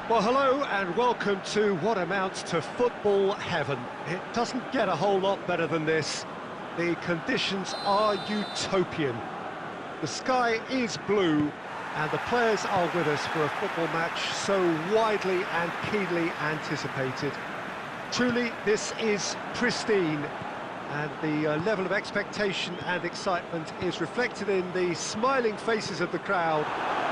Well, hello and welcome to what amounts to football heaven. It doesn't get a whole lot better than this. The conditions are utopian. The sky is blue and the players are with us for a football match so widely and keenly anticipated. Truly, this is pristine, and the level of expectation and excitement is reflected in the smiling faces of the crowd.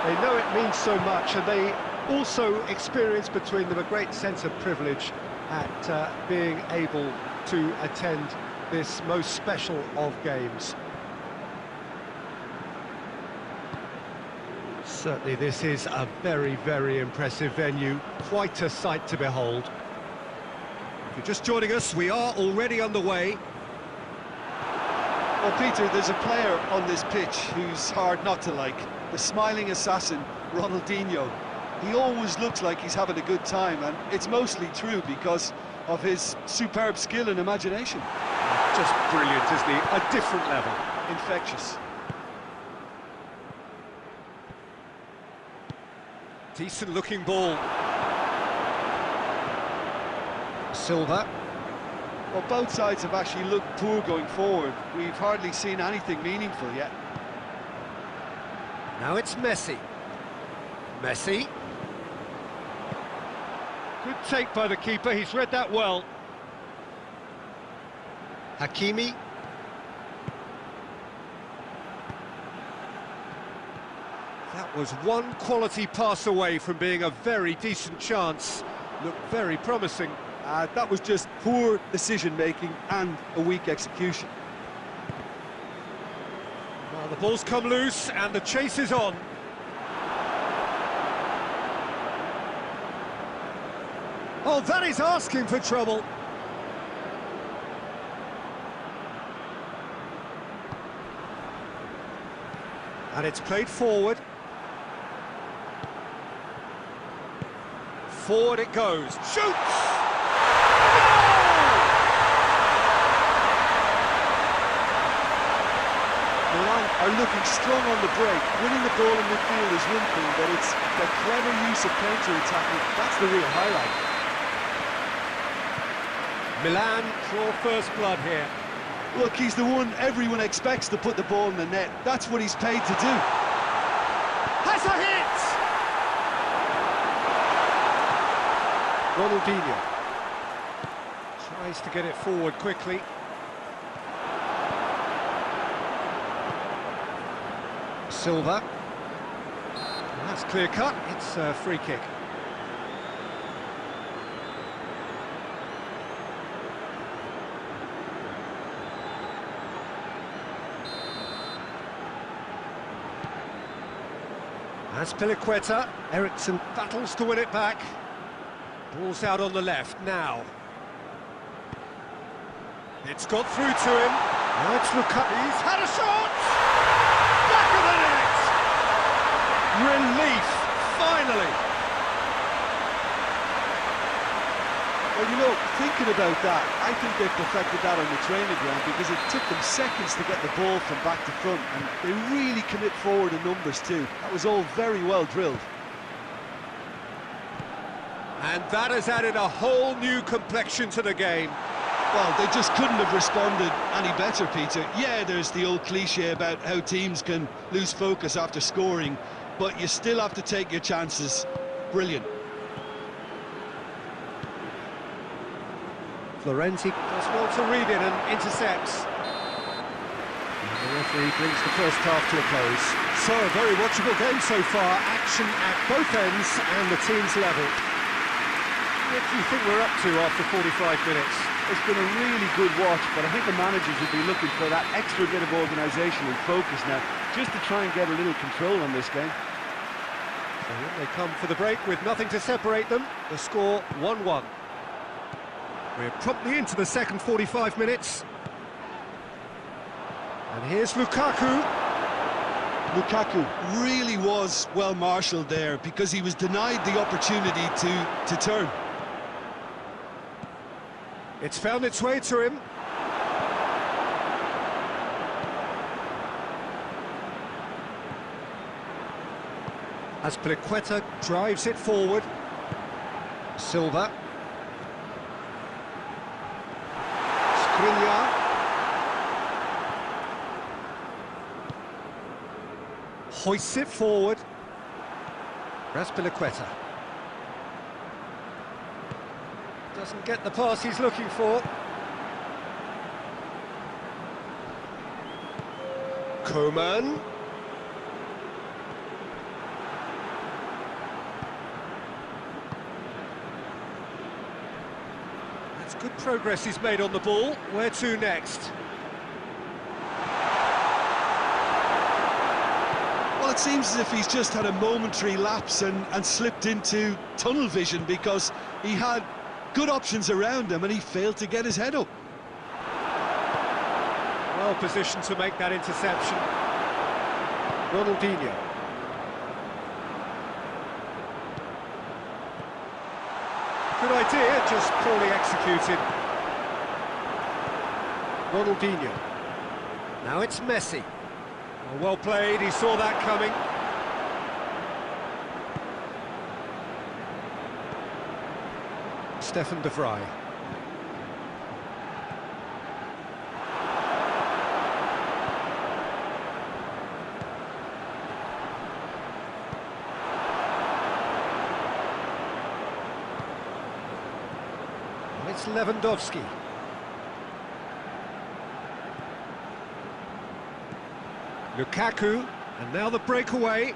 They know it means so much, and they also experience between them a great sense of privilege at being able to attend this most special of games. Certainly this is a very, very impressive venue, quite a sight to behold. If you're just joining us, we are already underway. Well, Peter, there's a player on this pitch who's hard not to like. The smiling assassin, Ronaldinho. He always looks like he's having a good time, and it's mostly true because of his superb skill and imagination. Just brilliant, isn't he? A different level. Infectious. Decent looking ball. Silva. Well, both sides have actually looked poor going forward. We've hardly seen anything meaningful yet. Now it's Messi. Messi. Good take by the keeper, he's read that well. Hakimi. That was one quality pass away from being a very decent chance. Looked very promising. That was just poor decision-making and a weak execution. Well, the ball's come loose and the chase is on. Oh, that is asking for trouble. And it's played forward. Forward it goes. Shoots! Milan are looking strong on the break. Winning the ball in midfield is one thing, but it's the clever use of counter-attacking. That's the real highlight. Milan draw first blood here. Look, he's the one everyone expects to put the ball in the net. That's what he's paid to do. Has a hit! Ronaldinho tries to get it forward quickly. Silva. That's clear cut, it's a free kick. That's Piliqueta. Eriksson battles to win it back. Ball's out on the left now. It's got through to him. Now it's Luka. He's had a shot! Back of the net! Relief, finally! Well, you know, thinking about that, I think they've perfected that on the training ground because it took them seconds to get the ball from back to front, and they really commit forward in numbers too. That was all very well drilled. And that has added a whole new complexion to the game. Well, they just couldn't have responded any better, Peter. Yeah, there's the old cliche about how teams can lose focus after scoring, but you still have to take your chances. Brilliant. Florenzi does well to read it and intercepts. And the referee brings the first half to a close. So, a very watchable game so far. Action at both ends and the team's level. What do you think we're up to after 45 minutes? It's been a really good watch, but I think the managers will be looking for that extra bit of organisation and focus now, just to try and get a little control on this game. So they come for the break with nothing to separate them. The score 1-1. We're promptly into the second 45 minutes. And here's Lukaku. Lukaku really was well marshalled there because he was denied the opportunity to turn. It's found its way to him. As Piliqueta drives it forward. Silva. Skriniar. Hoists it forward. Raspilicueta. Doesn't get the pass he's looking for. Koeman. That's good progress he's made on the ball. Where to next? Well, it seems as if he's just had a momentary lapse and slipped into tunnel vision, because he had good options around him and he failed to get his head up. Well positioned to make that interception. Ronaldinho. Good idea, just poorly executed. Ronaldinho. Now it's Messi. Well played, he saw that coming. Stefan de Vrij. It's Lewandowski. Lukaku, and now the breakaway.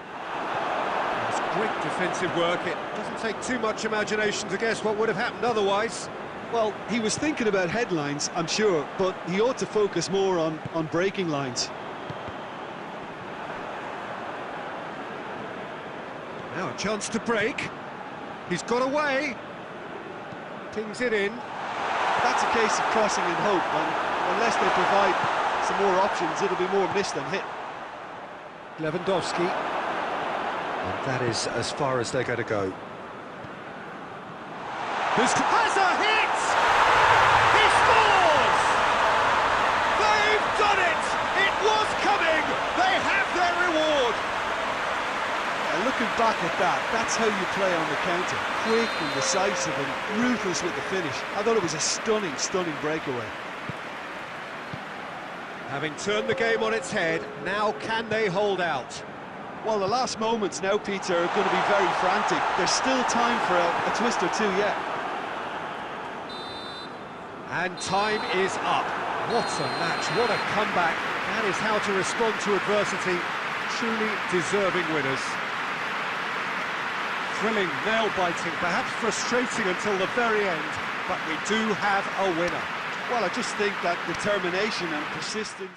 It's great defensive work. It doesn't take too much imagination to guess what would have happened otherwise. Well, he was thinking about headlines, I'm sure, but he ought to focus more on breaking lines. Now a chance to break. He's got away. Pings it in. That's a case of crossing in hope, and unless they provide some more options, it'll be more missed than hit. Lewandowski. And that is as far as they're going to go. This has a hit! He scores! They've done it! It was coming! They have their reward! Looking back at that, that's how you play on the counter. Quick and decisive and ruthless with the finish. I thought it was a stunning, stunning breakaway. Having turned the game on its head, now can they hold out? Well, the last moments now, Peter, are going to be very frantic. There's still time for a twist or two yet. And time is up. What a match, what a comeback. That is how to respond to adversity. Truly deserving winners. Thrilling, nail-biting, perhaps frustrating until the very end, but we do have a winner. Well, I just think that determination and persistence...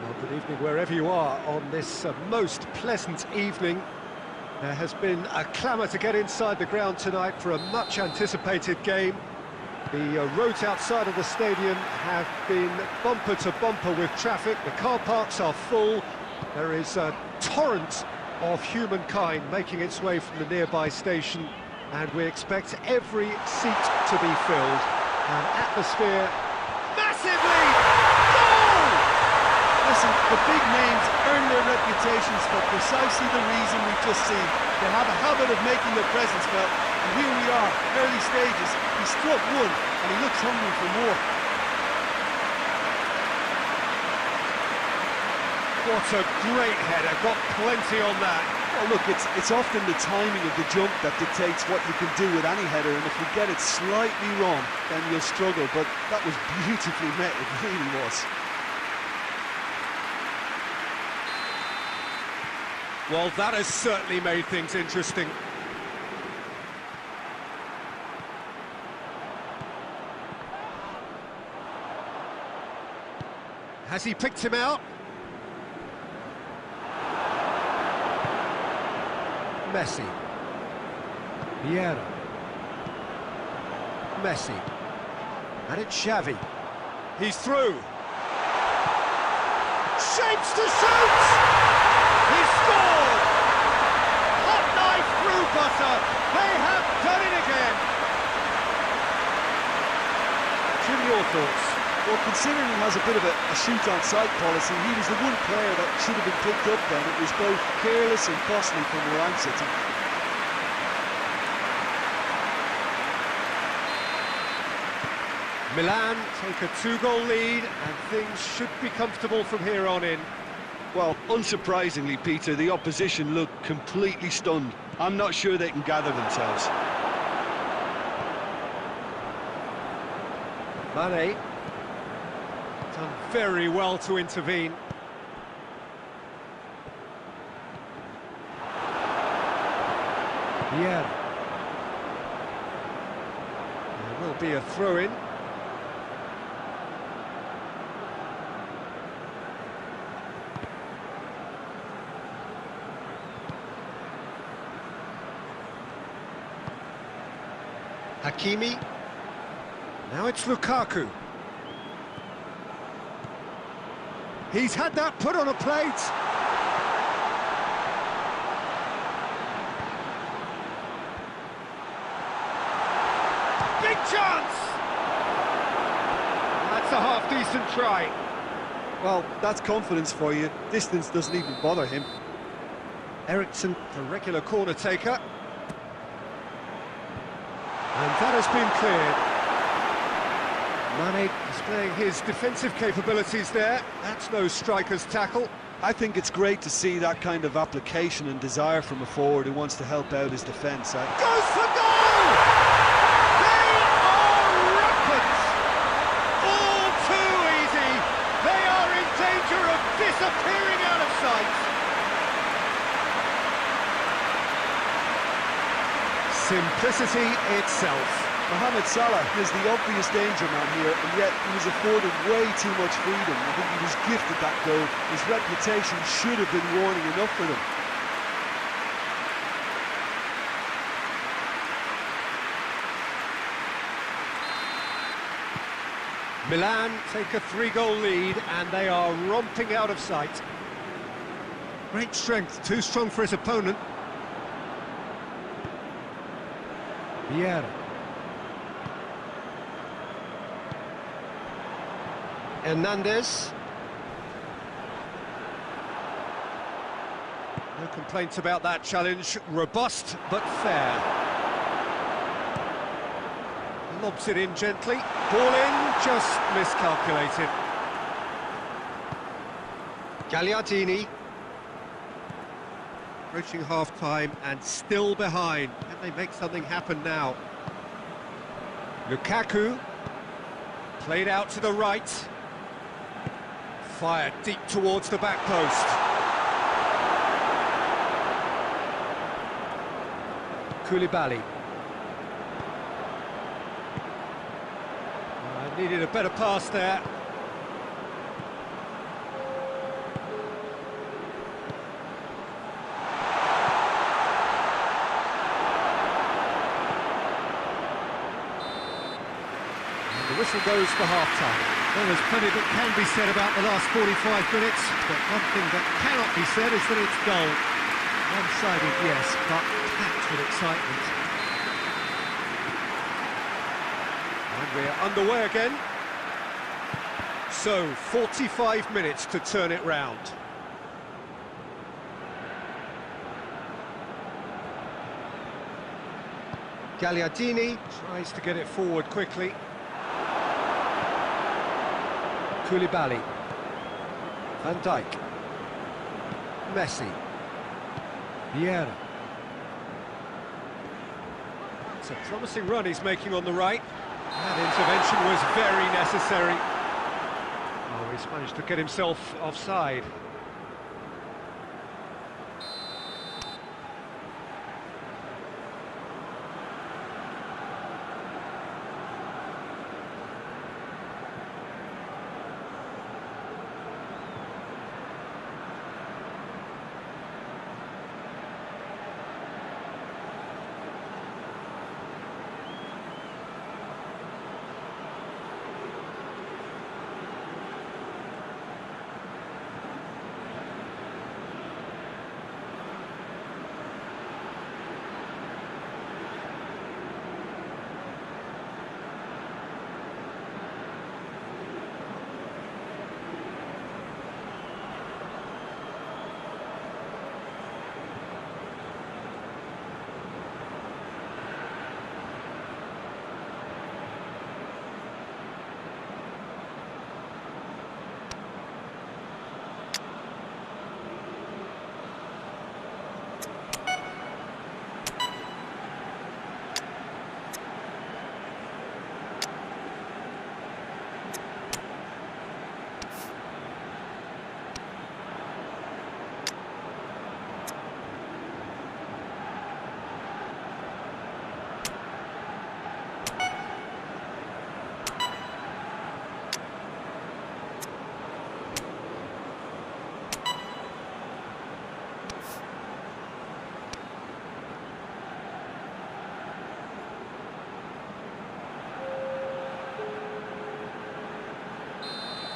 Well, good evening wherever you are on this most pleasant evening. There has been a clamour to get inside the ground tonight for a much-anticipated game. The roads outside of the stadium have been bumper to bumper with traffic. The car parks are full. There is a torrent of humankind making its way from the nearby station, and we expect every seat to be filled. An atmosphere, massive lead! Goal! Listen, the big names earn their reputations for precisely the reason we've just seen. They have a habit of making their presence felt, and here we are, early stages. He struck one, and he looks hungry for more. What a great header, got plenty on that. Well, look, it's often the timing of the jump that dictates what you can do with any header, and if you get it slightly wrong, then you'll struggle, but that was beautifully met, it really was. Well, that has certainly made things interesting. Has he picked him out? Messi. Vieira. Messi. And it's Xavi. He's through. Shapes to shoot! He scored! Hot knife through butter. They have done it again. Jim, your thoughts? Well, considering he has a bit of a shoot-on-sight policy, he was the one player that should have been picked up then. It was both careless and costly from where I'm sitting. Milan take a 2-goal lead, and things should be comfortable from here on in. Well, unsurprisingly, Peter, the opposition look completely stunned. I'm not sure they can gather themselves. Mane. Done very well to intervene. Yeah. There will be a throw-in. Hakimi. Now it's Lukaku. He's had that put on a plate. Big chance! That's a half-decent try. Well, that's confidence for you. Distance doesn't even bother him. Eriksson, the regular corner taker. And that has been cleared. Mane displaying his defensive capabilities there. That's no striker's tackle. I think it's great to see that kind of application and desire from a forward who wants to help out his defence. Goes for goal! They are rampant! All too easy! They are in danger of disappearing out of sight! Simplicity itself. Mohamed Salah is the obvious danger man here, and yet he was afforded way too much freedom. I think he was gifted that goal. His reputation should have been warning enough for them. Milan take a 3-goal lead, and they are romping out of sight. Great strength, too strong for his opponent. Vieira. Hernandez. No complaints about that challenge. Robust but fair. Lobs it in gently. Ball in, just miscalculated. Gagliardini. Approaching half-time and still behind. Can they make something happen now? Lukaku. Played out to the right. Fired deep towards the back post. Koulibaly. Needed a better pass there. whistle goes for half-time. Well, there's plenty that can be said about the last 45 minutes, but one thing that cannot be said is that it's dull. One-sided, yes, but packed with excitement. And we're underway again. So, 45 minutes to turn it round. Gagliardini tries to get it forward quickly. Koulibaly, Van Dijk, Messi, Vieira. It's a promising run he's making on the right. That intervention was very necessary. Oh, he's managed to get himself offside.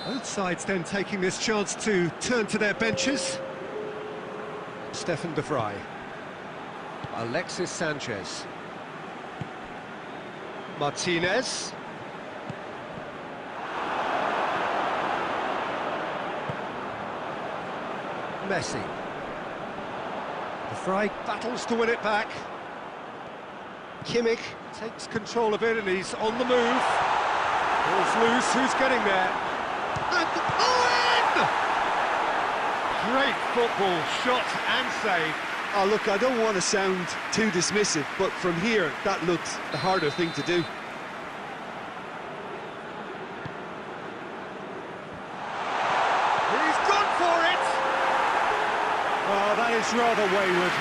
Both sides then taking this chance to turn to their benches. Stefan de Vrij. Alexis Sanchez. Martinez. Messi. De Vrij battles to win it back. Kimmich takes control of it and he's on the move. Ball's loose, who's getting there? And Owen! Great football, shot and save. Oh, look, I don't want to sound too dismissive, but from here, that looked the harder thing to do. He's gone for it! Oh, that is rather wayward.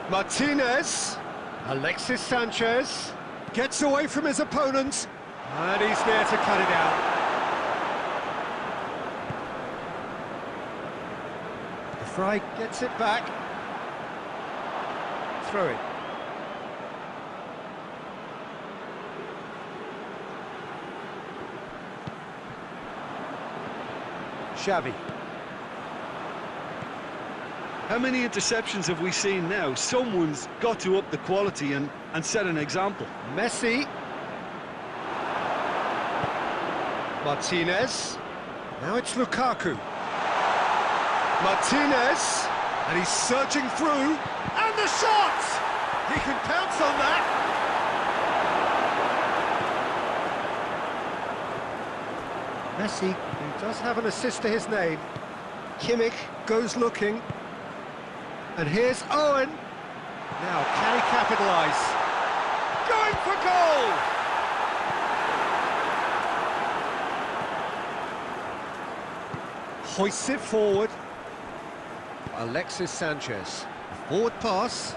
Martinez, Alexis Sanchez, gets away from his opponent, and he's there to cut it out. De Vrij gets it back. Throw it. Xavi. How many interceptions have we seen now? Someone's got to up the quality and set an example. Messi. Martinez. Now it's Lukaku. Martinez. And he's surging through. And the shot! He can pounce on that. Messi, who does have an assist to his name. Kimmich goes looking. And here's Owen. Now, can he capitalise? Going for goal! Hoists it forward. Alexis Sanchez. Forward pass.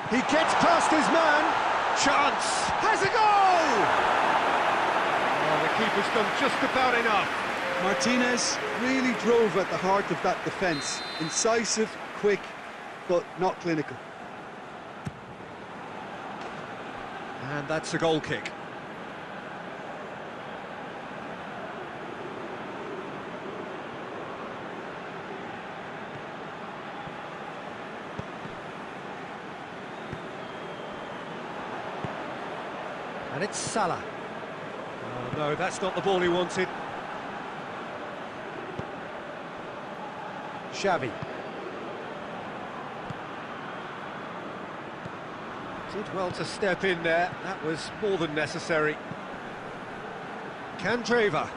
He gets past his man. Chance. Has a goal! goalkeeper's done just about enough. Martinez really drove at the heart of that defence. Incisive, quick, but not clinical. And that's a goal kick. And it's Salah. Oh no, that's not the ball he wanted. Xavi. Did well to step in there, that was more than necessary. Candreva.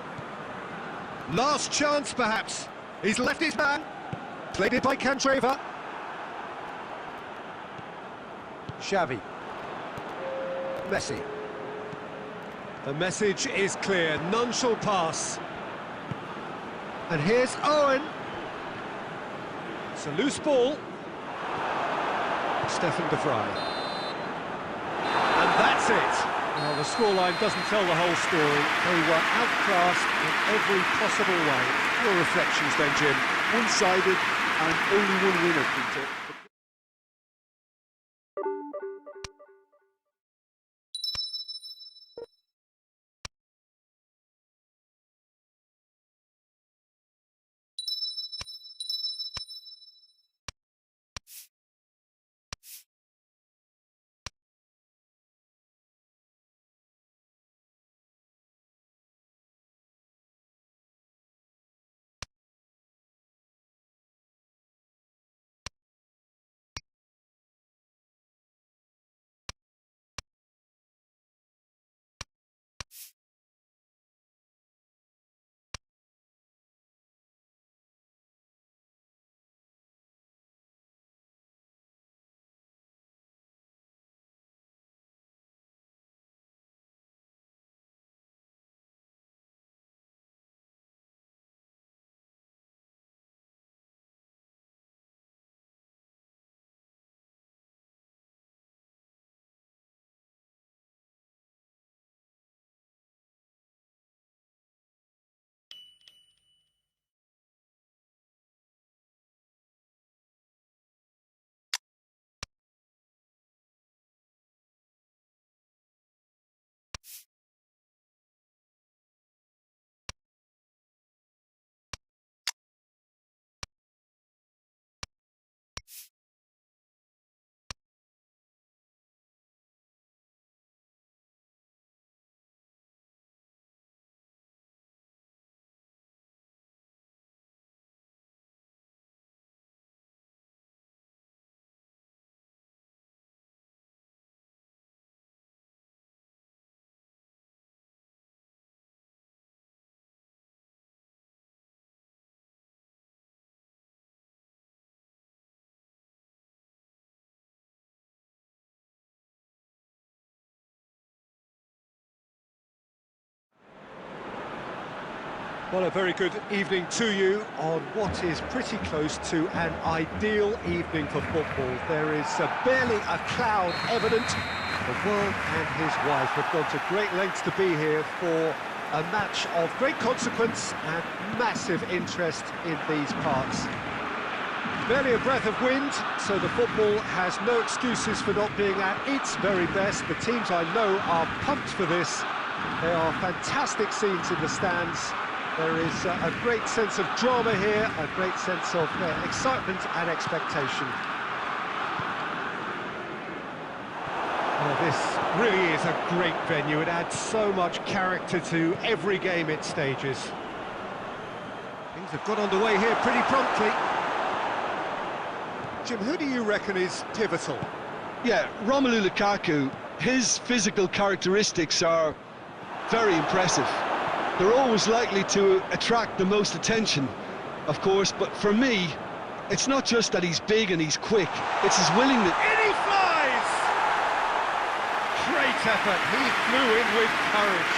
Last chance perhaps. He's left his man. Played it by Candreva. Xavi. Messi. The message is clear, none shall pass. And here's Owen. It's a loose ball. Stefan de Vrij. And that's it. Well, the scoreline doesn't tell the whole story. They were outclassed in every possible way. Your reflections then, Jim? One-sided and only one winner, Peter. Well, a very good evening to you on what is pretty close to an ideal evening for football. There is barely a cloud evident. The world and his wife have gone to great lengths to be here for a match of great consequence and massive interest in these parts. Barely a breath of wind, so the football has no excuses for not being at its very best. The teams I know are pumped for this. There are fantastic scenes in the stands. There is a great sense of drama here, a great sense of excitement and expectation. Oh, this really is a great venue. It adds so much character to every game it stages. Things have got underway here pretty promptly. Jim, who do you reckon is pivotal? Yeah, Romelu Lukaku, his physical characteristics are very impressive. They're always likely to attract the most attention, of course, but for me, it's not just that he's big and he's quick, it's his willingness. In he flies! Great effort, he flew in with courage.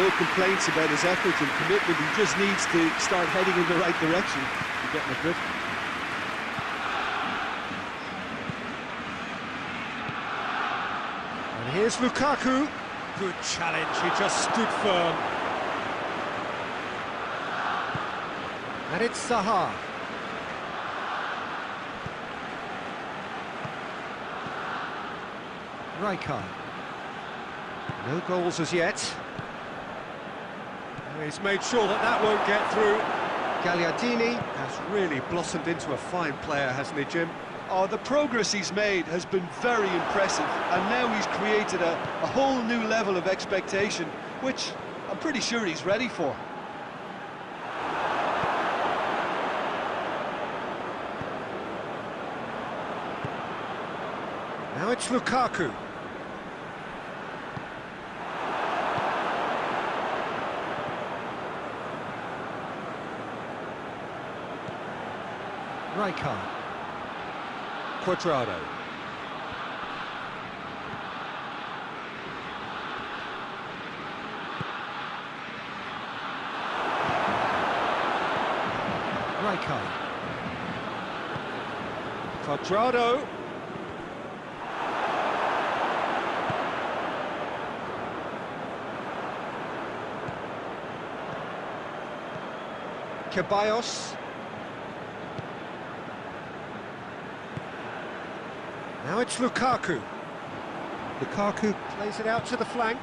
No complaints about his effort and commitment. He just needs to start heading in the right direction and getting a grip. And here's Lukaku. Good challenge, he just stood firm. And it's Zaha. Rijkaard. No goals as yet. And he's made sure that that won't get through. Gagliardini has really blossomed into a fine player, hasn't he, Jim? Oh, the progress he's made has been very impressive, and now he's created a whole new level of expectation, which I'm pretty sure he's ready for. Now it's Lukaku. Rijkaard. Cuadrado. Rijkaard. Cuadrado. Ceballos. Now it's Lukaku. Lukaku plays it out to the flank.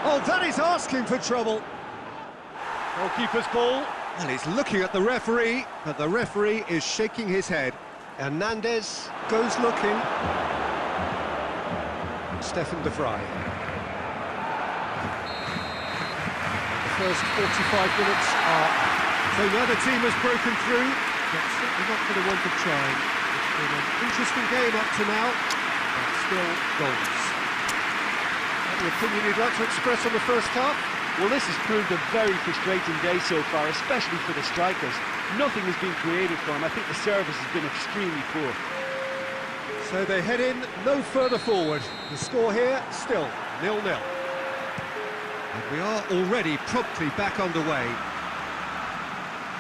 Oh, that is asking for trouble. Goalkeeper's ball. Well, he's looking at the referee, but the referee is shaking his head. Hernandez goes looking. Stefan de Vrij. The first 45 minutes are... So neither team has broken through. But certainly not for the want of trying. It's been an interesting game up to now, but still goals. Any opinion you'd like to express on the first half? Well, this has proved a very frustrating day so far, especially for the strikers. Nothing has been created for them. I think the service has been extremely poor. So they head in no further forward. The score here, still 0-0. And we are already promptly back underway.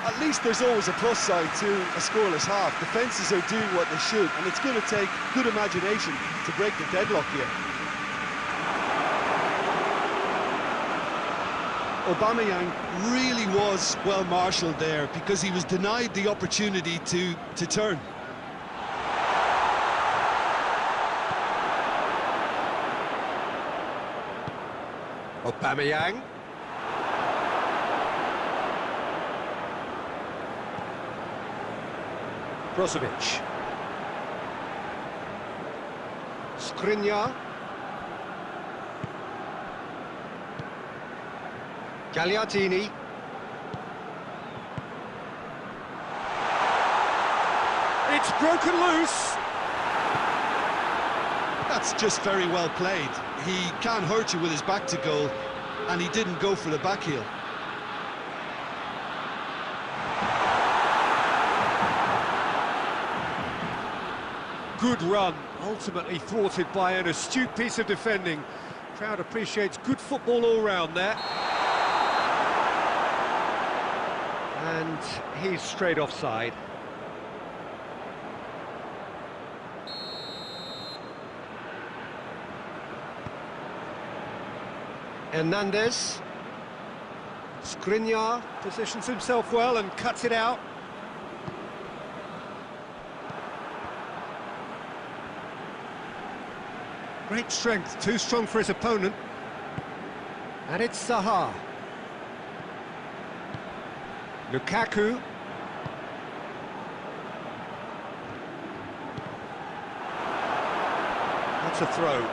At least there's always a plus side to a scoreless half. Defences are doing what they should, and it's going to take good imagination to break the deadlock here. Aubameyang really was well marshalled there because he was denied the opportunity to turn. Aubameyang. Brozovic. Skriniar. Gagliardini. It's broken loose. That's just very well played. He can't hurt you with his back to goal, and he didn't go for the back heel. Good run, ultimately thwarted by an astute piece of defending. Crowd appreciates good football all round there. And he's straight offside. Hernandez. Skriniar positions himself well and cuts it out. Great strength, too strong for his opponent. And it's Zaha. Lukaku. That's a throw.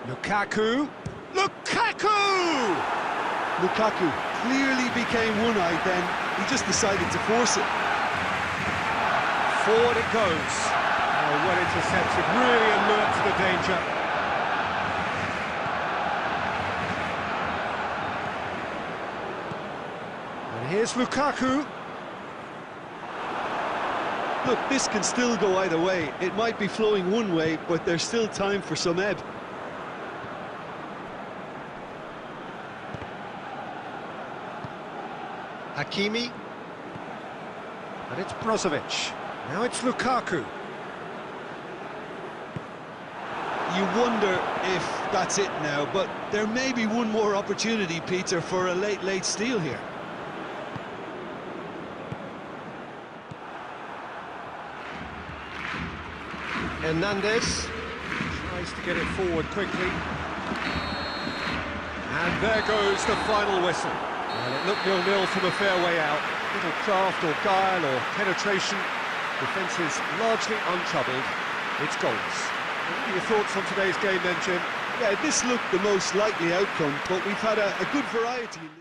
Lukaku! Lukaku! Lukaku clearly became one-eyed then. He just decided to force it. Forward it goes. Oh, well intercepted, really alert to the danger. And here's Lukaku. Look, this can still go either way. It might be flowing one way, but there's still time for some ebb. Hakimi. And it's Brozovic. Now it's Lukaku. You wonder if that's it now, but there may be one more opportunity, Peter, for a late steal here. Hernandez tries to get it forward quickly. And there goes the final whistle. And it looked 0-0 from a fair way out. Little craft or guile or penetration. Defence is largely untroubled. It's goals. What are your thoughts on today's game then, Jim? Yeah, this looked the most likely outcome, but we've had a good variety in this.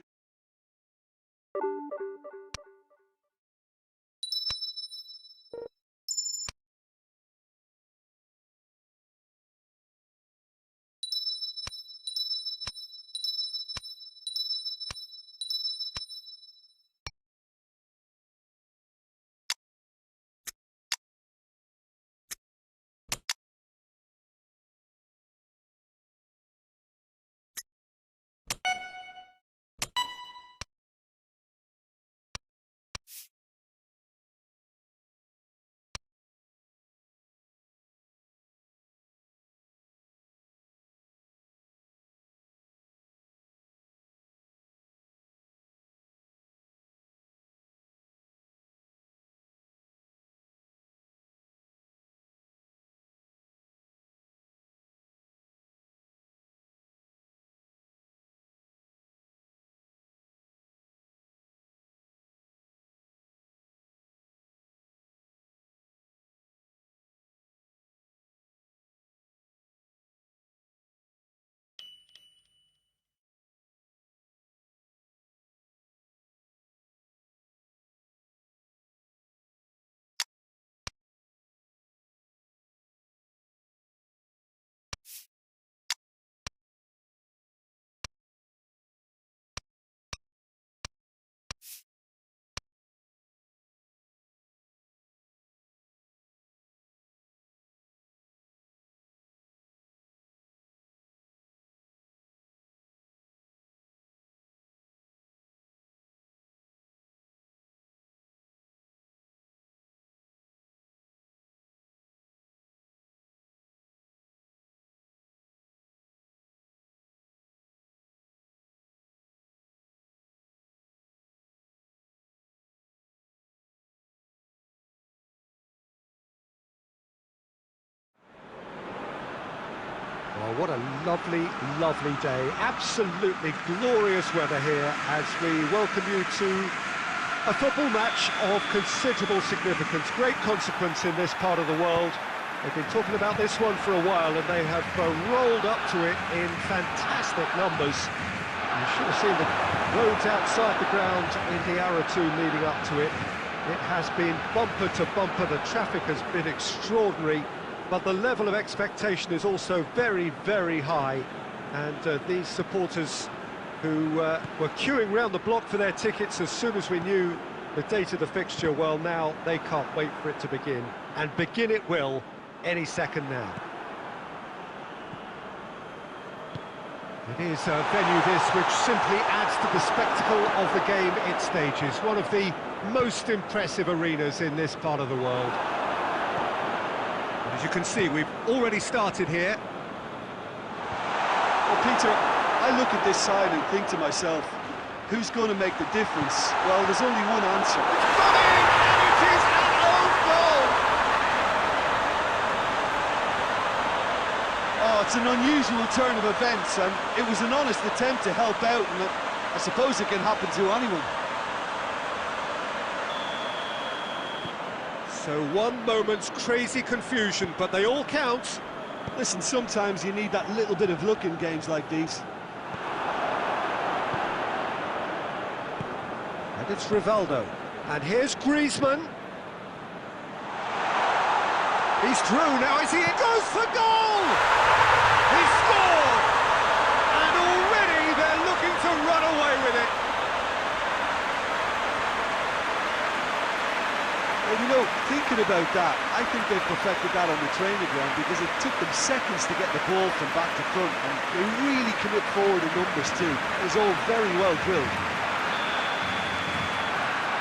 Well, what a lovely, lovely day. Absolutely glorious weather here as we welcome you to a football match of considerable significance, great consequence in this part of the world. They've been talking about this one for a while and they have rolled up to it in fantastic numbers. You should have seen the roads outside the ground in the hour or two leading up to it. It has been bumper to bumper, the traffic has been extraordinary. But the level of expectation is also very, very high. And these supporters who were queuing round the block for their tickets as soon as we knew the date of the fixture, well, now they can't wait for it to begin. And begin it will any second now. It is a venue this which simply adds to the spectacle of the game it stages. One of the most impressive arenas in this part of the world. As you can see, we've already started here. Well, Peter, I look at this side and think to myself, who's going to make the difference? Well, there's only one answer. It's running, and it is an own goal! Oh, it's an unusual turn of events, and it was an honest attempt to help out, and I suppose it can happen to anyone. So one moment's crazy confusion, but they all count. Listen, sometimes you need that little bit of luck in games like these. And it's Rivaldo. And here's Griezmann. He's through now, is he? It goes for goal! He scored! And already they're looking to run away with it. Well, you know, think talking about that, I think they've perfected that on the training ground because it took them seconds to get the ball from back to front, and they really commit forward in numbers too. It was all very well drilled.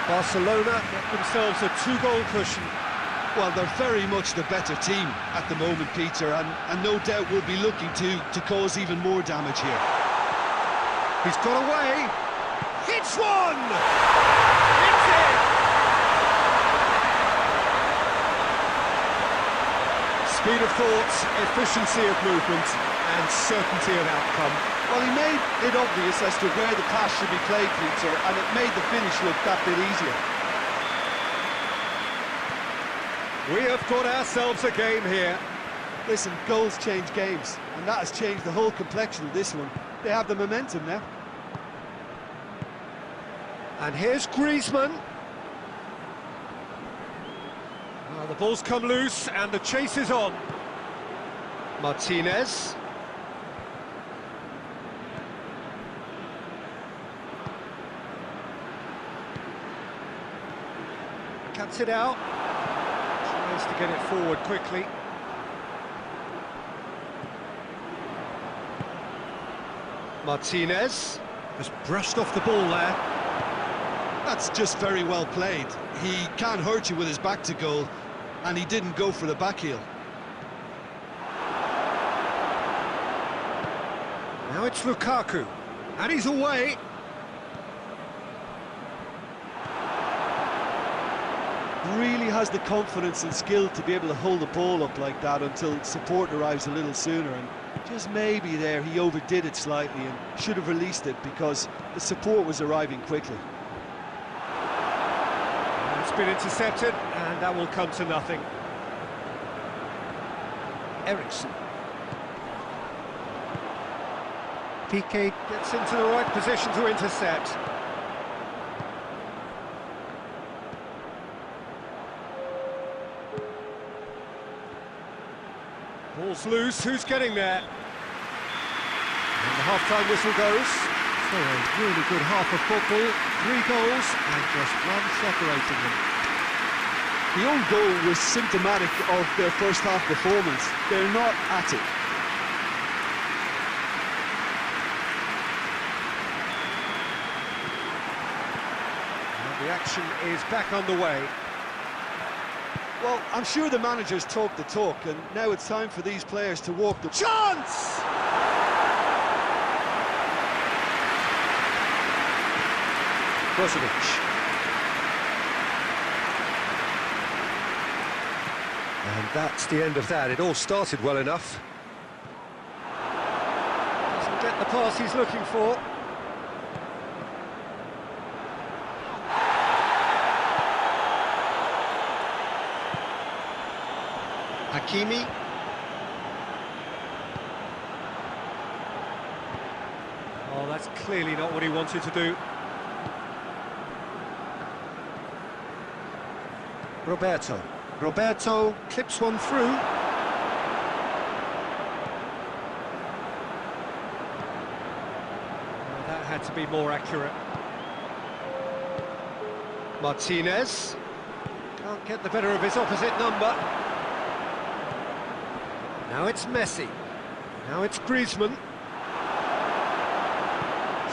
Barcelona get themselves a 2-goal cushion. Well, they're very much the better team at the moment, Peter, and no doubt will be looking to cause even more damage here. He's got away. Hits one! It's in! Speed of thought, efficiency of movement, and certainty of outcome. Well, he made it obvious as to where the pass should be played, Peter, and it made the finish look that bit easier. We have got ourselves a game here. Listen, goals change games, and that has changed the whole complexion of this one. They have the momentum now. And here's Griezmann. Well, the ball's come loose and the chase is on. Martinez. Cuts it out. Tries to get it forward quickly. Martinez has brushed off the ball there. That's just very well played. He can't hurt you with his back to goal, and he didn't go for the back heel. Now it's Lukaku, and he's away. Really has the confidence and skill to be able to hold the ball up like that until support arrives a little sooner, and just maybe there he overdid it slightly and should have released it because the support was arriving quickly. It's been intercepted, and that will come to nothing. Ericsson. Piqué gets into the right position to intercept. Ball's loose, who's getting there? And the half-time whistle goes. So a really good half of football, 3 goals and just one separating them. The own goal was symptomatic of their first half performance. They're not at it. And the action is back underway. Well, I'm sure the managers talk the talk, and now it's time for these players to walk the... Chance! Brozovic. And that's the end of that. It all started well enough. Doesn't get the pass he's looking for. Hakimi. Oh, that's clearly not what he wanted to do. Roberto clips one through. Well, that had to be more accurate. Martinez can't get the better of his opposite number. Now it's Messi. Now it's Griezmann.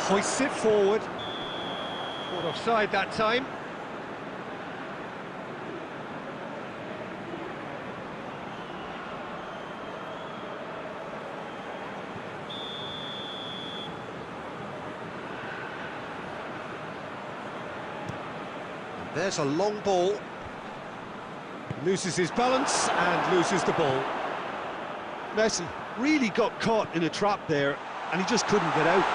Hoists it forward. Caught offside that time. There's a long ball. Loses his balance and loses the ball. Messi really got caught in a trap there, and he just couldn't get out.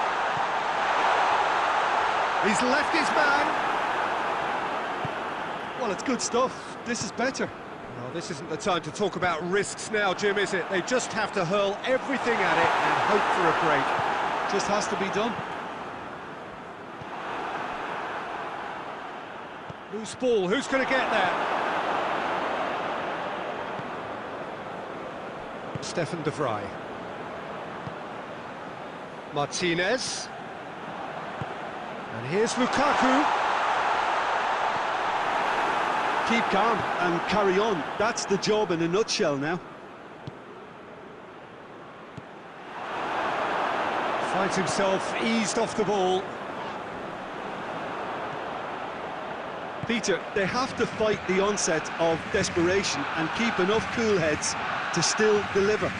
He's left his man. Well, it's good stuff. This is better. Well, this isn't the time to talk about risks now, Jim, is it? They just have to hurl everything at it and hope for a break. Just has to be done. Loose ball, who's going to get there? Stefan de Vrij. Martinez. And here's Lukaku. keep calm and carry on. That's the job in a nutshell now. Finds himself eased off the ball. Peter, they have to fight the onset of desperation and keep enough cool heads to still deliver.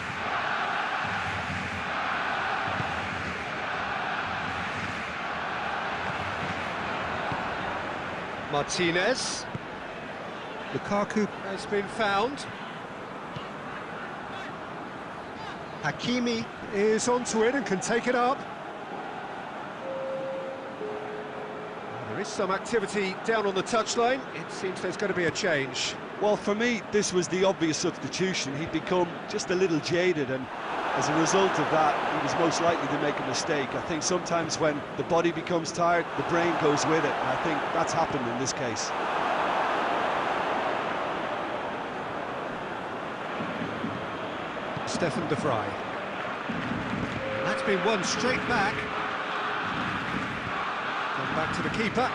Martinez. Lukaku has been found. Hakimi is onto it and can take it up. There is some activity down on the touchline. It seems there's going to be a change. Well, for me, this was the obvious substitution. He'd become just a little jaded, and as a result of that, he was most likely to make a mistake. I think sometimes when the body becomes tired, the brain goes with it, and I think that's happened in this case. Stefan de Vrij. That's been won straight back. Gone back to the keeper.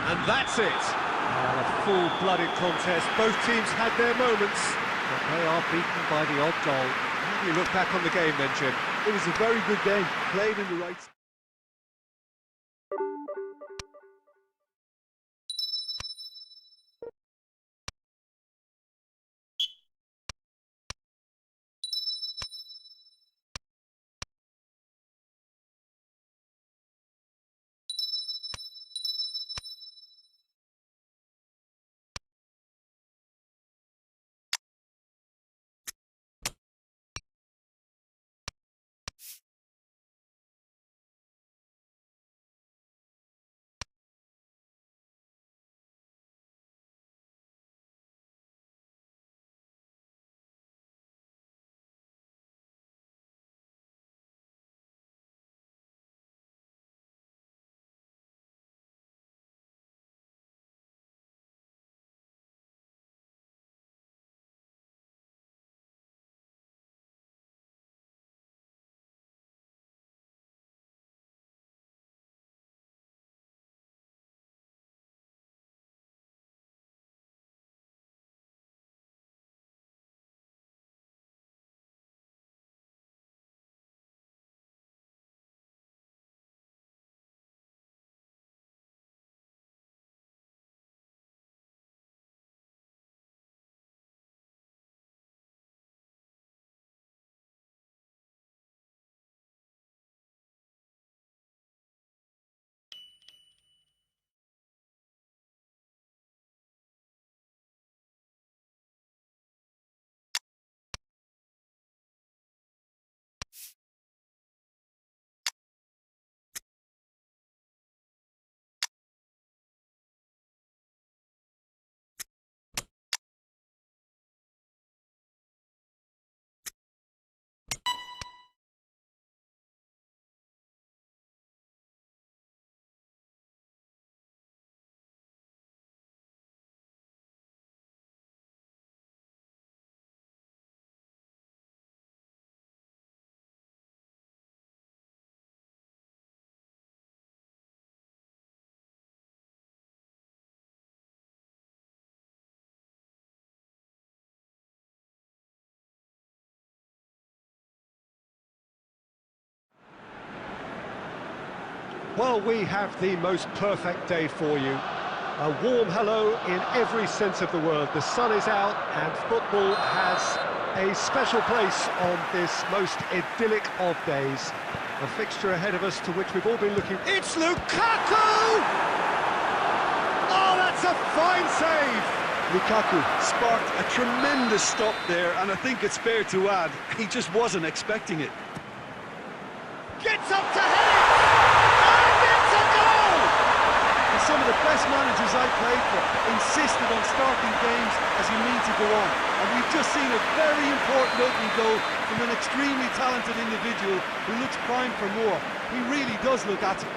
And that's it. A full-blooded contest. Both teams had their moments, but they are beaten by the odd goal. How do you look back on the game then, Jim? It was a very good game, played in the right... Well, we have the most perfect day for you. A warm hello in every sense of the word. The sun is out and football has a special place on this most idyllic of days. A fixture ahead of us to which we've all been looking. It's Lukaku! Oh, that's a fine save! Lukaku sparked a tremendous stop there, and I think it's fair to add, he just wasn't expecting it. Gets up to head it! And it's a goal! And some of the best managers I played for insisted on starting games as you mean to go on. And we've just seen a very important opening goal from an extremely talented individual who looks primed for more. He really does look at it.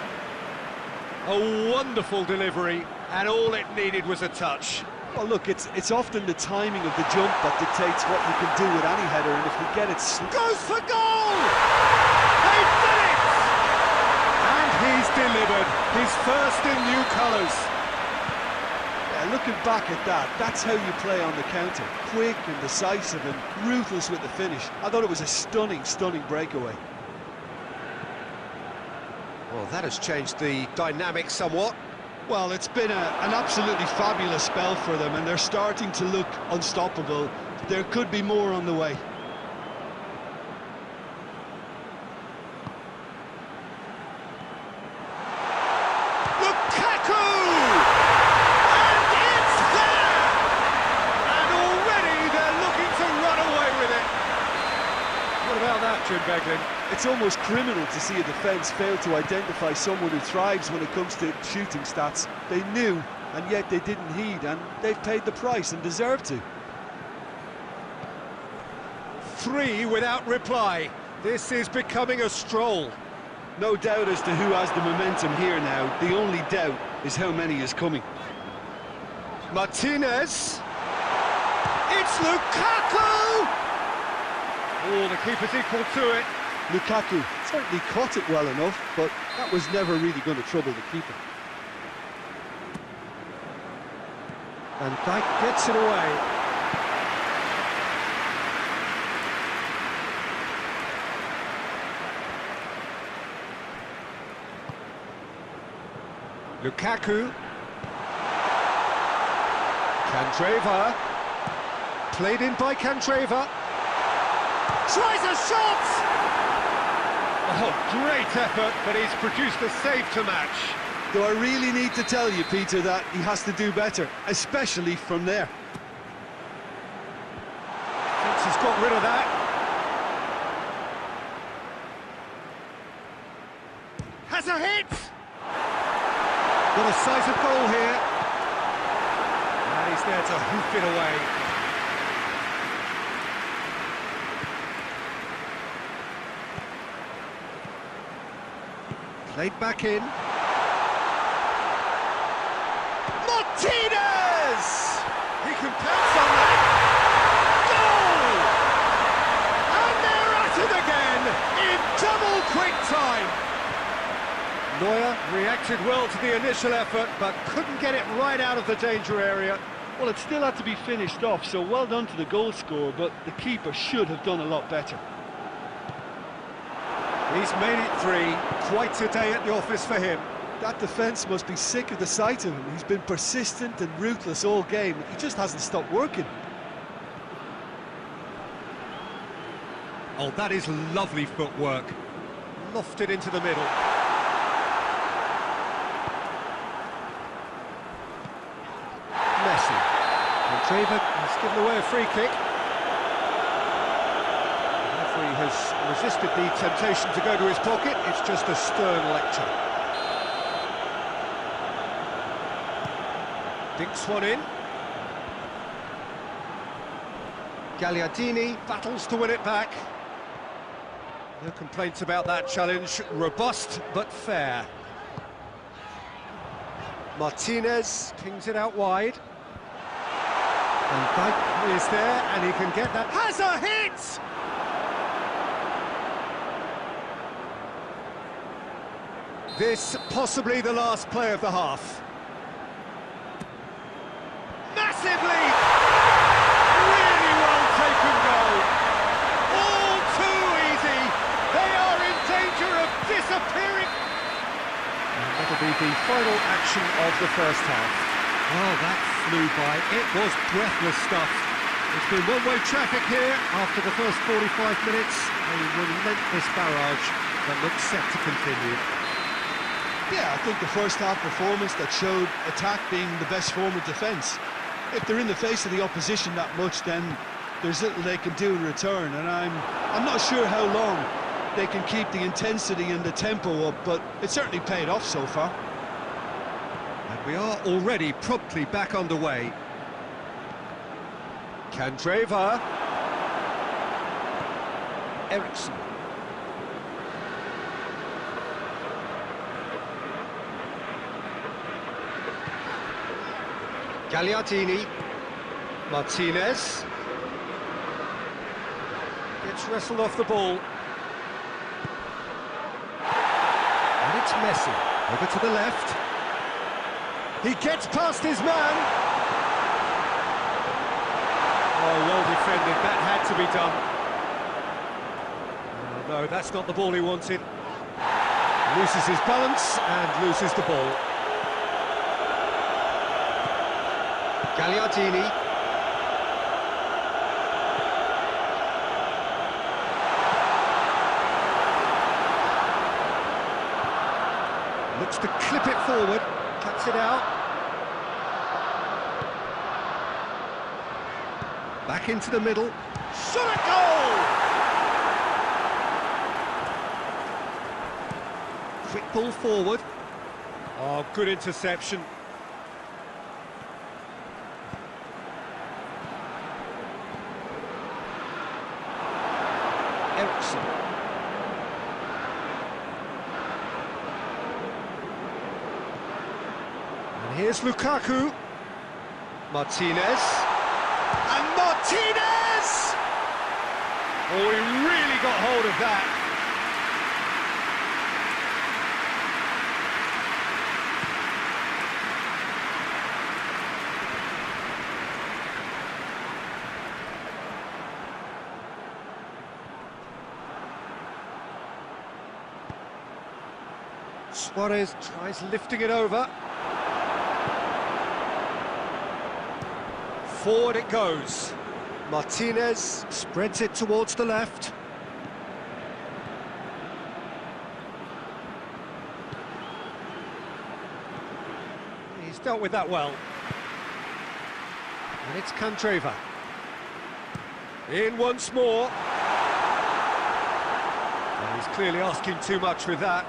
A wonderful delivery, and all it needed was a touch. Well, look, it's often the timing of the jump that dictates what you can do with any header, and if you get it... Goes for goal! They did it! And he he's delivered. His first in new colours. Yeah, looking back at that, that's how you play on the counter. Quick and decisive and ruthless with the finish. I thought it was a stunning, stunning breakaway. Well, that has changed the dynamic somewhat. Well, it's been an absolutely fabulous spell for them, and they're starting to look unstoppable. There could be more on the way. Lukaku! And it's there! And already they're looking to run away with it. What about that, Jim Beglin? It's almost criminal to see a defence fail to identify someone who thrives when it comes to shooting stats. They knew, and yet they didn't heed, and they've paid the price and deserve to. 3 without reply. This is becoming a stroll. No doubt as to who has the momentum here now. The only doubt is how many is coming. Martinez. It's Lukaku! Oh, the keeper's equal to it. Lukaku certainly caught it well enough, but that was never really going to trouble the keeper. And Dijk gets it away. Lukaku. Candreva. Played in by Candreva. Tries a shot! Oh, great effort, but he's produced a save to match. Do I really need to tell you, Peter, that he has to do better, especially from there? Thinks he's got rid of that. Has a hit! Got a size of goal here. And he's there to hoof it away. Played back in. Martinez! He can pounce on that. Goal! And they're at it again in double quick time. Neuer reacted well to the initial effort, but couldn't get it right out of the danger area. Well, it still had to be finished off, so well done to the goal scorer, but the keeper should have done a lot better. He's made it 3. Quite a day at the office for him. That defence must be sick of the sight of him. He's been persistent and ruthless all game. He just hasn't stopped working. Oh, that is lovely footwork. Lofted into the middle. Messi. Candreva has given away a free kick. He has resisted the temptation to go to his pocket. It's just a stern lecture. Dinks one in. Gagliardini battles to win it back. No complaints about that challenge. Robust but fair. Martinez pings it out wide. And Dijk is there, and he can get that. Has a hit! This possibly the last play of the half. Massively! Really well taken goal. All too easy. They are in danger of disappearing. And that'll be the final action of the first half. Well, that flew by. It was breathless stuff. It's been one-way traffic here after the first 45 minutes. A relentless barrage that looks set to continue. Yeah, I think the first half performance that showed attack being the best form of defence. If they're in the face of the opposition that much, then there's little they can do in return, and I'm not sure how long they can keep the intensity and the tempo up, but it certainly paid off so far. And we are already promptly back underway. Candreva. Eriksson. Gagliardini. Martinez. Gets wrestled off the ball. And it's Messi. Over to the left. He gets past his man. Oh, well defended. That had to be done. Oh, no, that's not the ball he wanted. Loses his balance and loses the ball. Gagliardini. Looks to clip it forward, cuts it out. Back into the middle. Shot a goal! Quick ball forward. Oh, good interception. Ericsson. And here's Lukaku. Martinez. And Martinez! Oh, he really got hold of that. Suarez tries lifting it over. Forward it goes. Martinez spreads it towards the left. He's dealt with that well. And it's Candreva. In once more. And he's clearly asking too much with that.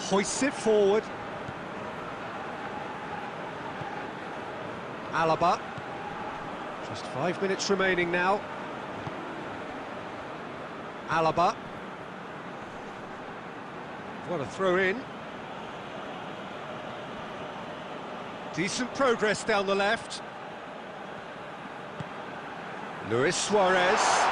Hoists it forward. Alaba. Just 5 minutes remaining now. Alaba. What a throw in. Decent progress down the left. Luis Suarez.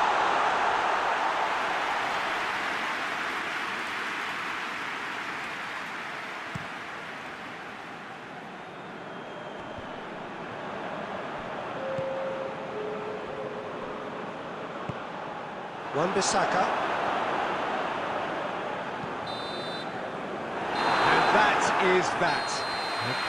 Wan-Bissaka. And that is that.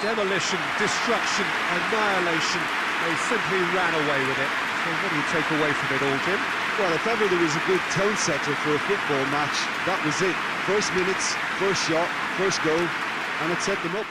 Demolition, destruction, annihilation. They simply ran away with it. So what do you take away from it all, Jim? Well, if ever there was a good tone setter for a football match, that was it. First minutes, first shot, first goal, and it set them up.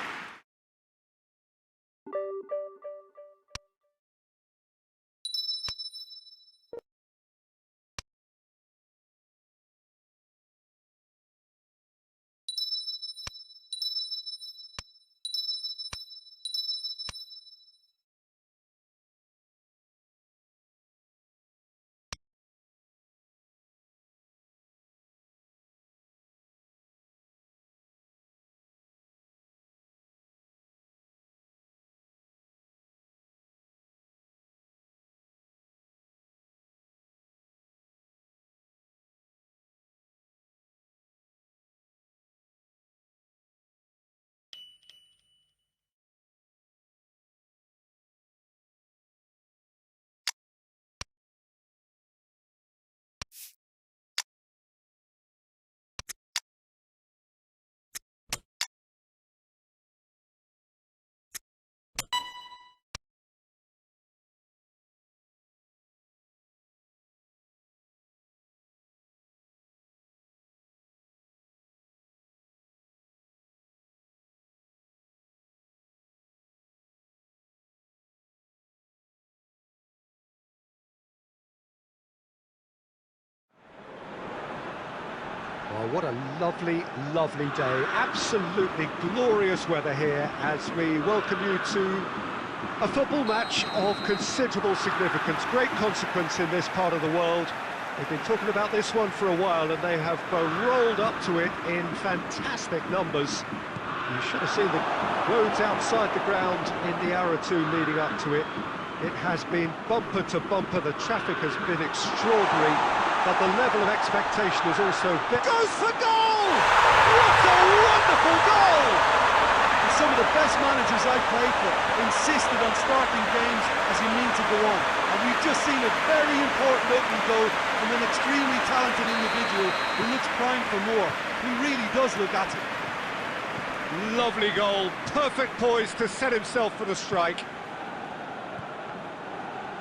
Well, what a lovely, lovely day. Absolutely glorious weather here as we welcome you to a football match of considerable significance, great consequence in this part of the world. They've been talking about this one for a while and they have rolled up to it in fantastic numbers. You should have seen the roads outside the ground in the hour or two leading up to it. It has been bumper to bumper, the traffic has been extraordinary, but the level of expectation is also... Goes for goal! What a wonderful goal! And some of the best managers I've played for insisted on starting games as you mean to go on. And we've just seen a very important opening goal from an extremely talented individual who looks primed for more. He really does look at it. Lovely goal, perfect poise to set himself for the strike.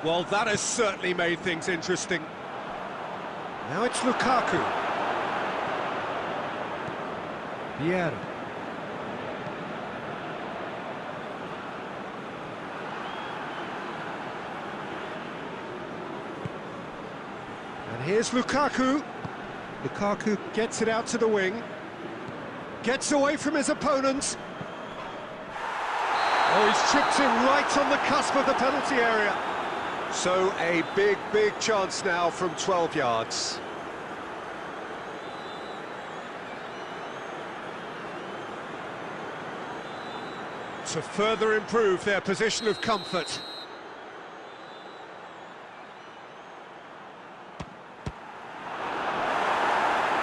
Well, that has certainly made things interesting. Now it's Lukaku. Vieira. And here's Lukaku. Lukaku gets it out to the wing. Gets away from his opponents. Oh, he's tripped him right on the cusp of the penalty area. So a big, big chance now from 12 yards. To further improve their position of comfort.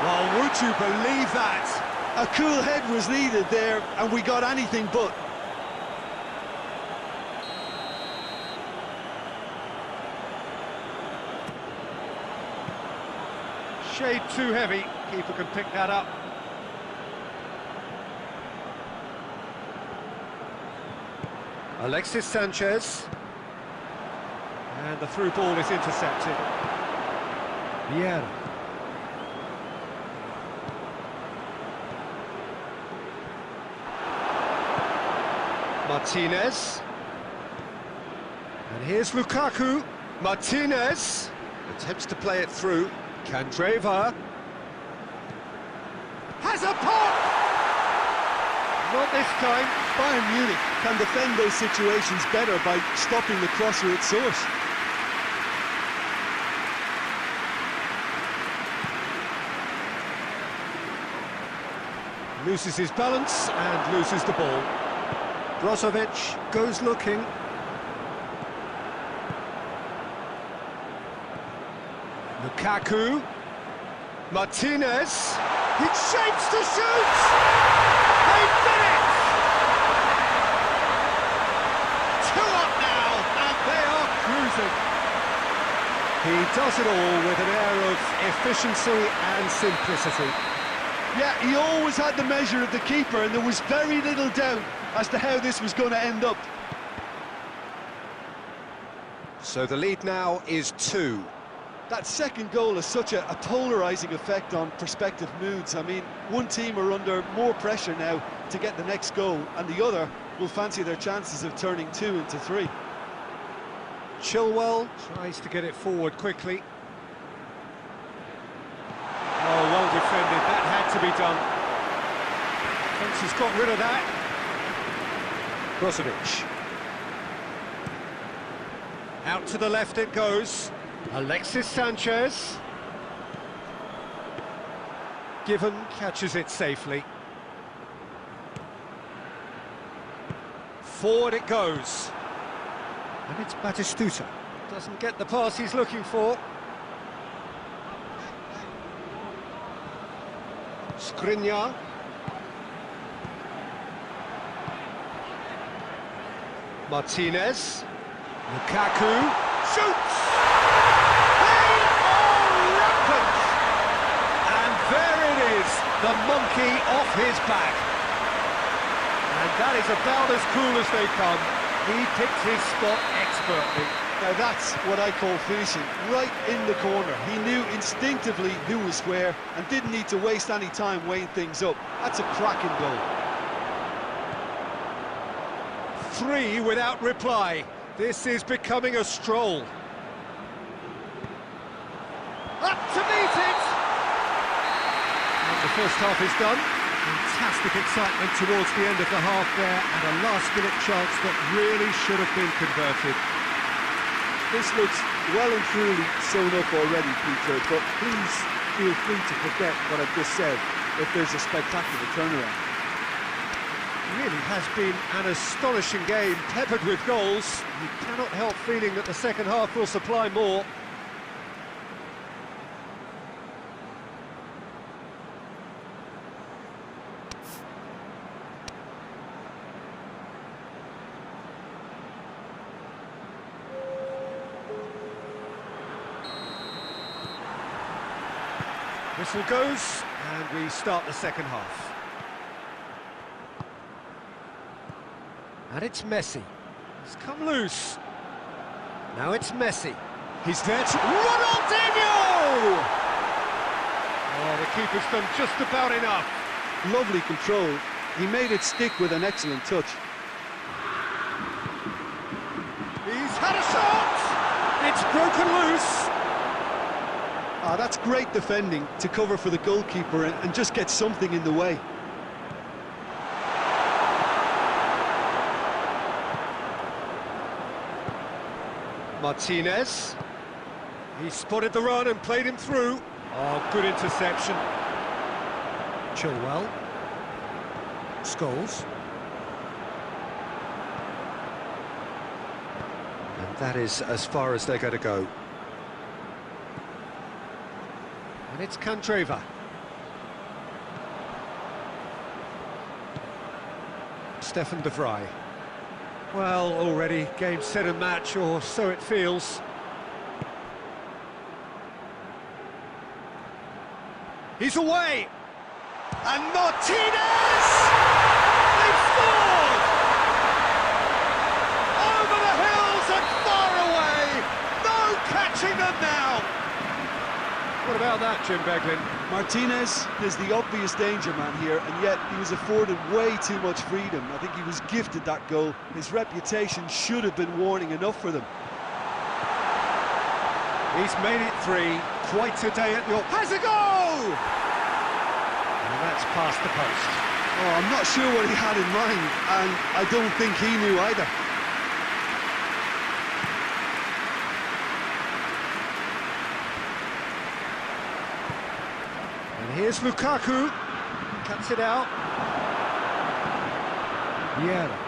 Well, would you believe that? A cool head was needed there, and we got anything but. Shade too heavy, keeper can pick that up. Alexis Sanchez. And the through ball is intercepted. Vieira. Martinez. And here's Lukaku. Martinez attempts to play it through. Candreva has a pop! Not this time. Bayern Munich can defend those situations better by stopping the crosser at source. Loses his balance and loses the ball. Brozovic goes looking. Lukaku, Martinez, he shapes to shoot! They did it! 2 up now, and they are cruising. He does it all with an air of efficiency and simplicity. Yeah, he always had the measure of the keeper, and there was very little doubt as to how this was going to end up. So the lead now is 2. That second goal has such a polarising effect on prospective moods. I mean, one team are under more pressure now to get the next goal, and the other will fancy their chances of turning 2 into 3. Chilwell tries to get it forward quickly. Oh, well defended, that had to be done. Fence has got rid of that. Brozovic. Out to the left it goes. Alexis Sanchez. Given catches it safely. Forward it goes. And it's Batistuta. Doesn't get the pass he's looking for. Skriniar. Martinez. Lukaku. Shoots! They are rampant! And there it is, the monkey off his back. And that is about as cool as they come. He picked his spot expertly. Now that's what I call finishing, right in the corner. He knew instinctively who was where and didn't need to waste any time weighing things up. That's a cracking goal. 3 without reply. This is becoming a stroll. Up to meet it! And the first half is done. Fantastic excitement towards the end of the half there, and a last-minute chance that really should have been converted. This looks well and truly sewn up already, Peter, but please feel free to forget what I've just said if there's a spectacular turnaround. Really has been an astonishing game, peppered with goals. You cannot help feeling that the second half will supply more. Whistle goes, and we start the second half. And it's Messi. He's come loose. Now it's Messi. He's there to... Ronaldinho! Oh, the keeper's done just about enough. Lovely control. He made it stick with an excellent touch. He's had a shot! It's broken loose. Ah, that's great defending to cover for the goalkeeper and just get something in the way. Martinez. He spotted the run and played him through. Oh, good interception. Chilwell. Scholes. And that is as far as they're going to go. And it's Candreva. Stefan de Vrij. Well, already game, set and match, or so it feels. He's away! And Martinez! They've scored! Over the hills and far away! No catching them now! What about that, Jim Beglin? Martinez is the obvious danger man here, and yet he was afforded way too much freedom. I think he was gifted that goal. His reputation should have been warning enough for them. He's made it three. Quite a day at York. Has a go! And that's past the post. Oh, I'm not sure what he had in mind, and I don't think he knew either. And here's Lukaku, cuts it out. Vieira.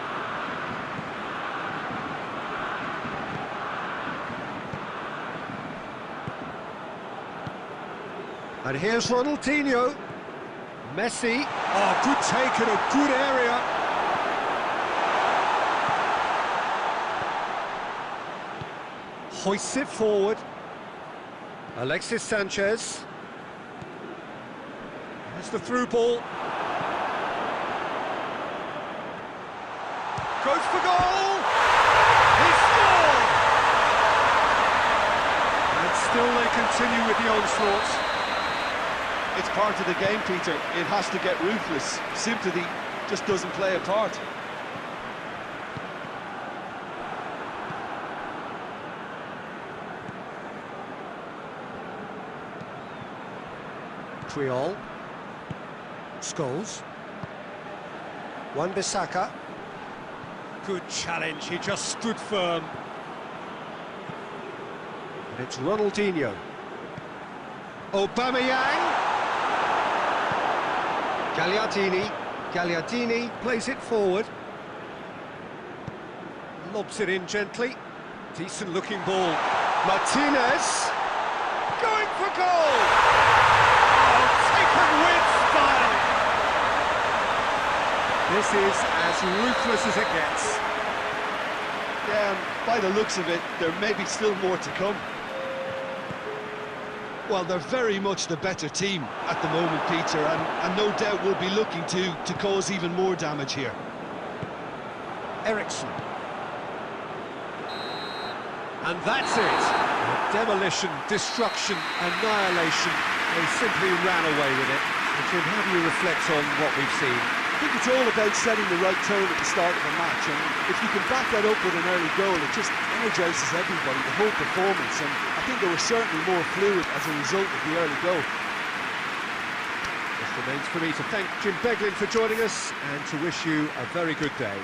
And here's Ronaldinho. Messi. Oh, good take in a good area. Hoists it forward. Alexis Sanchez. That's the through ball. Goes for goal! He scored! And still they continue with the onslaught. It's part of the game, Peter. It has to get ruthless. Sympathy just doesn't play a part. Triol. Scholes. Wan-Bissaka. Good challenge, he just stood firm. And it's Ronaldinho. Aubameyang. Gagliardini plays it forward. Lobs it in gently. Decent looking ball. Martinez. Going for goal! Oh, taken with style! This is as ruthless as it gets. Yeah, and by the looks of it, there may be still more to come. Well, they're very much the better team at the moment, Peter, and no doubt will be looking to cause even more damage here. Ericsson. And that's it. Demolition, destruction, annihilation. They simply ran away with it. And Jim, how do you reflect on what we've seen? I think it's all about setting the right tone at the start of a match, and if you can back that up with an early goal, it just energises everybody, the whole performance, and I think they were certainly more fluid as a result of the early goal. Just remains for me to thank Jim Beglin for joining us and to wish you a very good day.